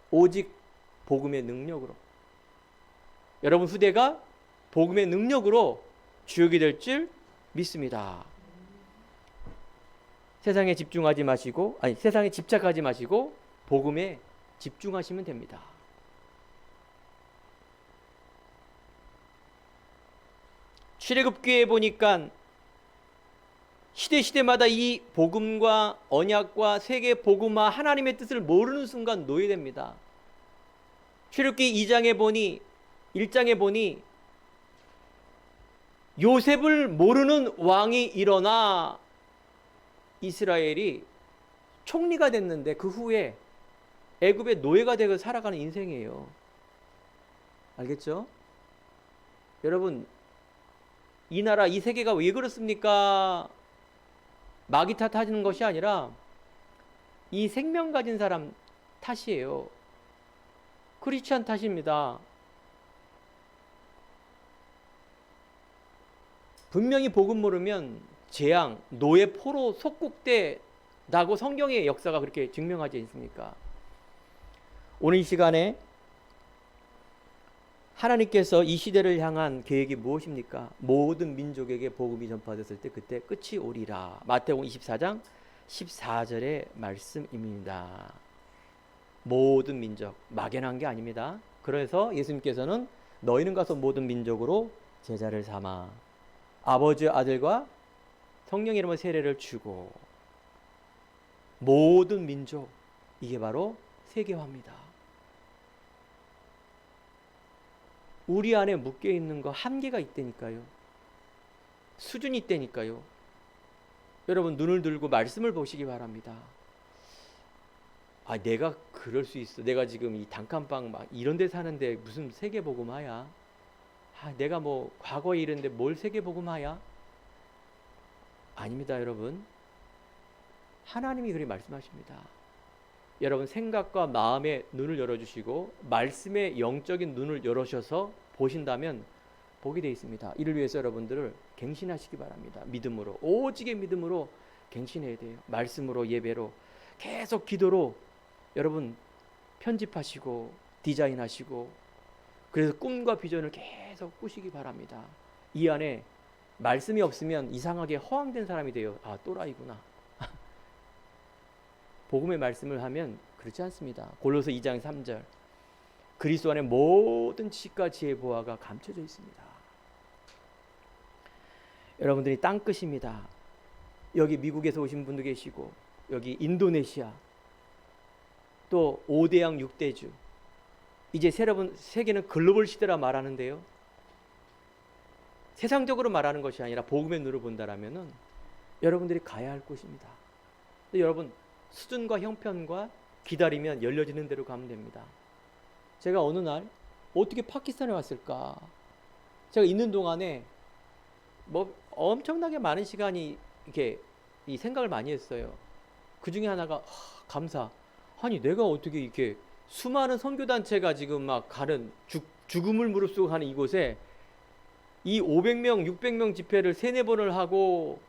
오직 복음의 능력으로. 여러분 후대가 복음의 능력으로 주역이 될 줄 믿습니다. 세상에 집중하지 마시고, 아니 세상에 집착하지 마시고 복음에 집중하시면 됩니다. 출애굽기에 보니까 시대마다 이 복음과 언약과 세계 복음화 하나님의 뜻을 모르는 순간 노예됩니다. 출애굽기 2장에 보니 1장에 보니 요셉을 모르는 왕이 일어나 이스라엘이 총리가 됐는데 그 후에 애굽의 노예가 되고 살아가는 인생이에요. 알겠죠? 여러분, 이 나라 이 세계가 왜 그렇습니까? 마귀 탓하는 것이 아니라 이 생명 가진 사람 탓이에요. 크리스찬 탓입니다. 분명히 복음 모르면 재앙, 노예, 포로, 속국되다고 성경의 역사가 그렇게 증명하지 않습니까? 오늘 이 시간에 하나님께서 이 시대를 향한 계획이 무엇입니까? 모든 민족에게 복음이 전파됐을 때 그때 끝이 오리라. 마태복음 24장 14절의 말씀입니다. 모든 민족, 막연한 게 아닙니다. 그래서 예수님께서는 너희는 가서 모든 민족으로 제자를 삼아 아버지, 아들과 성령 이름으로 세례를 주고 모든 민족, 이게 바로 세계화입니다. 우리 안에 묶여 있는 거 한계가 있다니까요. 수준이 있다니까요. 여러분 눈을 들고 말씀을 보시기 바랍니다. 아, 내가 그럴 수 있어. 내가 지금 이 단칸방 막 이런 데 사는데 무슨 세계복음화야? 아, 내가 뭐 과거에 이랬는데 뭘 세계복음화야? 아닙니다, 여러분. 하나님이 그렇게 말씀하십니다. 여러분 생각과 마음의 눈을 열어주시고 말씀의 영적인 눈을 열어셔서 보신다면 복이 되어 있습니다. 이를 위해서 여러분들을 갱신하시기 바랍니다. 믿음으로, 오직의 믿음으로 갱신해야 돼요. 말씀으로, 예배로, 계속 기도로 여러분 편집하시고 디자인하시고, 그래서 꿈과 비전을 계속 꾸시기 바랍니다. 이 안에 말씀이 없으면 이상하게 허황된 사람이 돼요. 아, 또라이구나. 복음의 말씀을 하면 그렇지 않습니다. 골로새 2장 3절 그리스도 안에 모든 지식과 지혜 보화가 감춰져 있습니다. 여러분들이 땅끝입니다. 여기 미국에서 오신 분도 계시고 여기 인도네시아 또 5대양 6대주, 이제 여러분 세계는 글로벌 시대라 말하는데요. 세상적으로 말하는 것이 아니라 복음의 눈으로 본다라면은 여러분들이 가야 할 곳입니다. 여러분 수준과 형편과 기다리면 열려지는 대로 가면 됩니다. 제가 어느 날 어떻게 파키스탄에 왔을까? 제가 있는 동안에 뭐 엄청나게 많은 시간이 이렇게 이 생각을 많이 했어요. 그 중에 하나가 감사. 아니 내가 어떻게 이렇게 수많은 선교단체가 지금 막 가는 죽음을 무릅쓰고 가는 이곳에 이 500명, 600명 집회를 3-4번을 하고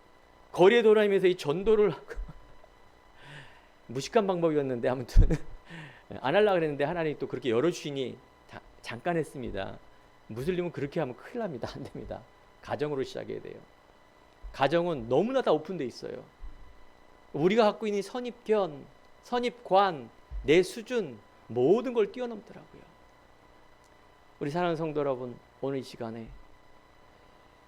거리에 돌아다니면서 이 전도를 하고 무식한 방법이었는데 아무튼 안 하려고 그랬는데 하나님이 또 그렇게 열어주시니 잠깐 했습니다. 무슬림은 그렇게 하면 큰일 납니다. 안 됩니다. 가정으로 시작해야 돼요. 가정은 너무나 다 오픈되어 있어요. 우리가 갖고 있는 선입견, 선입관, 내 수준 모든 걸 뛰어넘더라고요. 우리 사랑하는 성도 여러분, 오늘 이 시간에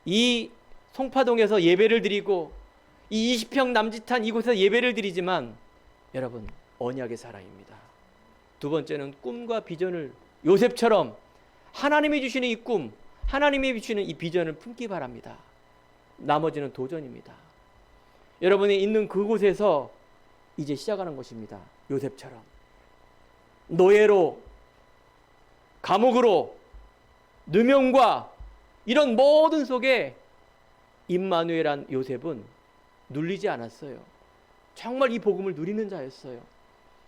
이 송파동에서 예배를 드리고 이 20평 남짓한 이곳에서 예배를 드리지만 여러분 언약의 사람입니다. 두 번째는 꿈과 비전을 요셉처럼 하나님이 주시는 이 꿈, 하나님이 주시는 이 비전을 품기 바랍니다. 나머지는 도전입니다. 여러분이 있는 그곳에서 이제 시작하는 것입니다. 요셉처럼 노예로, 감옥으로, 누명과 이런 모든 속에 임마누엘한 요셉은 눌리지 않았어요. 정말 이 복음을 누리는 자였어요.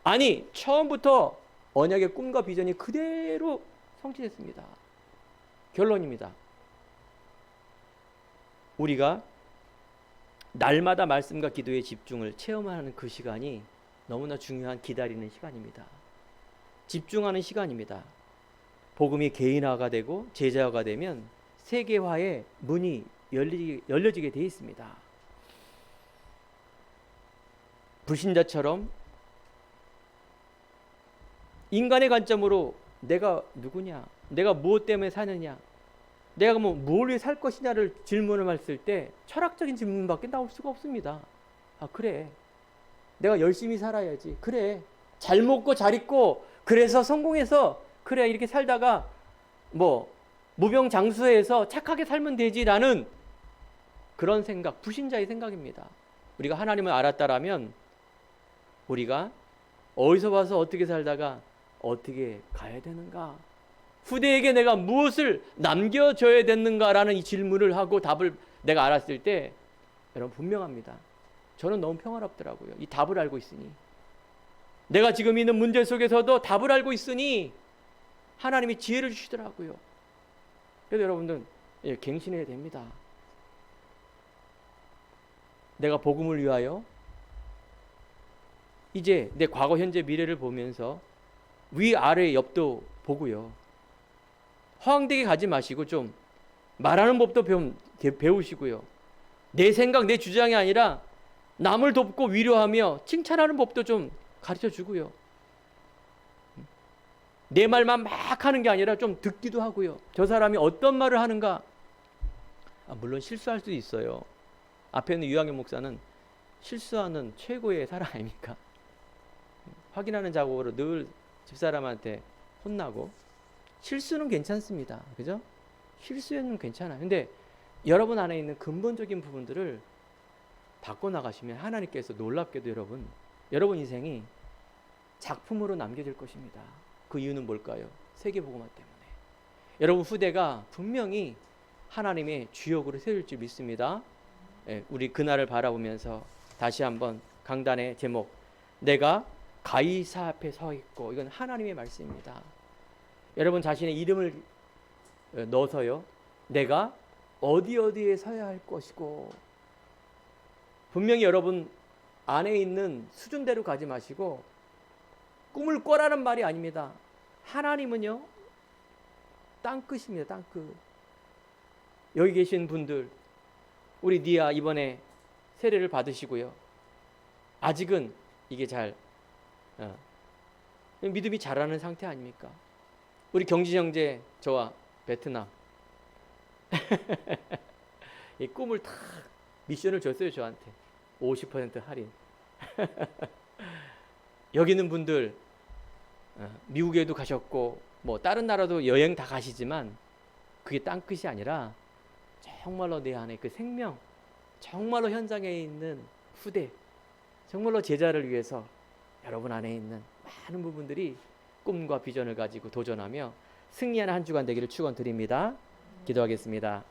아니, 처음부터 언약의 꿈과 비전이 그대로 성취됐습니다. 결론입니다. 우리가 날마다 말씀과 기도의 집중을 체험하는 그 시간이 너무나 중요한 기다리는 시간입니다. 집중하는 시간입니다. 복음이 개인화가 되고 제자화가 되면 세계화의 문이 열려지게 되어 있습니다. 불신자처럼 인간의 관점으로 내가 누구냐, 내가 무엇 때문에 사느냐, 내가 뭘 위해 살 것이냐를 질문을 했을 때 철학적인 질문밖에 나올 수가 없습니다. 아, 그래, 내가 열심히 살아야지, 그래, 잘 먹고 잘 입고 그래서 성공해서 그래 이렇게 살다가 무병장수해서 착하게 살면 되지라는 그런 생각, 불신자의 생각입니다. 우리가 하나님을 알았다라면 우리가 어디서 와서 어떻게 살다가 어떻게 가야 되는가, 후대에게 내가 무엇을 남겨줘야 되는가라는 이 질문을 하고 답을 내가 알았을 때 여러분 분명합니다. 저는 너무 평화롭더라고요. 이 답을 알고 있으니, 내가 지금 있는 문제 속에서도 답을 알고 있으니 하나님이 지혜를 주시더라고요. 그래서 여러분들 갱신해야 됩니다. 내가 복음을 위하여 이제 내 과거, 현재, 미래를 보면서 위아래 옆도 보고요. 허황되게 가지 마시고 좀 말하는 법도 배우시고요. 내 생각, 내 주장이 아니라 남을 돕고 위로하며 칭찬하는 법도 좀 가르쳐 주고요. 내 말만 막 하는 게 아니라 좀 듣기도 하고요. 저 사람이 어떤 말을 하는가. 물론 실수할 수도 있어요. 앞에 있는 유학연 목사는 실수하는 최고의 사람 아닙니까? 확인하는 작업으로 늘 집사람한테 혼나고. 실수는 괜찮습니다. 그죠? 실수는 괜찮아요. 근데 여러분 안에 있는 근본적인 부분들을 바꿔나가시면 하나님께서 놀랍게도 여러분 인생이 작품으로 남겨질 것입니다. 그 이유는 뭘까요? 세계복음화 때문에. 여러분 후대가 분명히 하나님의 주역으로 세울 줄 믿습니다. 우리 그날을 바라보면서 다시 한번 강단의 제목, 내가 가이사 앞에 서 있고, 이건 하나님의 말씀입니다. 여러분 자신의 이름을 넣어서요, 내가 어디에 서야 할 것이고, 분명히 여러분 안에 있는 수준대로 가지 마시고 꿈을 꿔라는 말이 아닙니다. 하나님은요 땅끝입니다. 땅끝. 여기 계신 분들, 우리 니아 이번에 세례를 받으시고요, 아직은 이게 잘 믿음이 자라는 상태 아닙니까? 우리 경진 형제, 저와 베트남 이 꿈을 다 미션을 줬어요. 저한테 50% 할인. 여기 있는 분들 미국에도 가셨고 다른 나라도 여행 다 가시지만 그게 땅끝이 아니라 정말로 내 안에 그 생명, 정말로 현장에 있는 후대, 정말로 제자를 위해서 여러분 안에 있는 많은 부분들이 꿈과 비전을 가지고 도전하며 승리하는 한 주간 되기를 축원드립니다. 기도하겠습니다.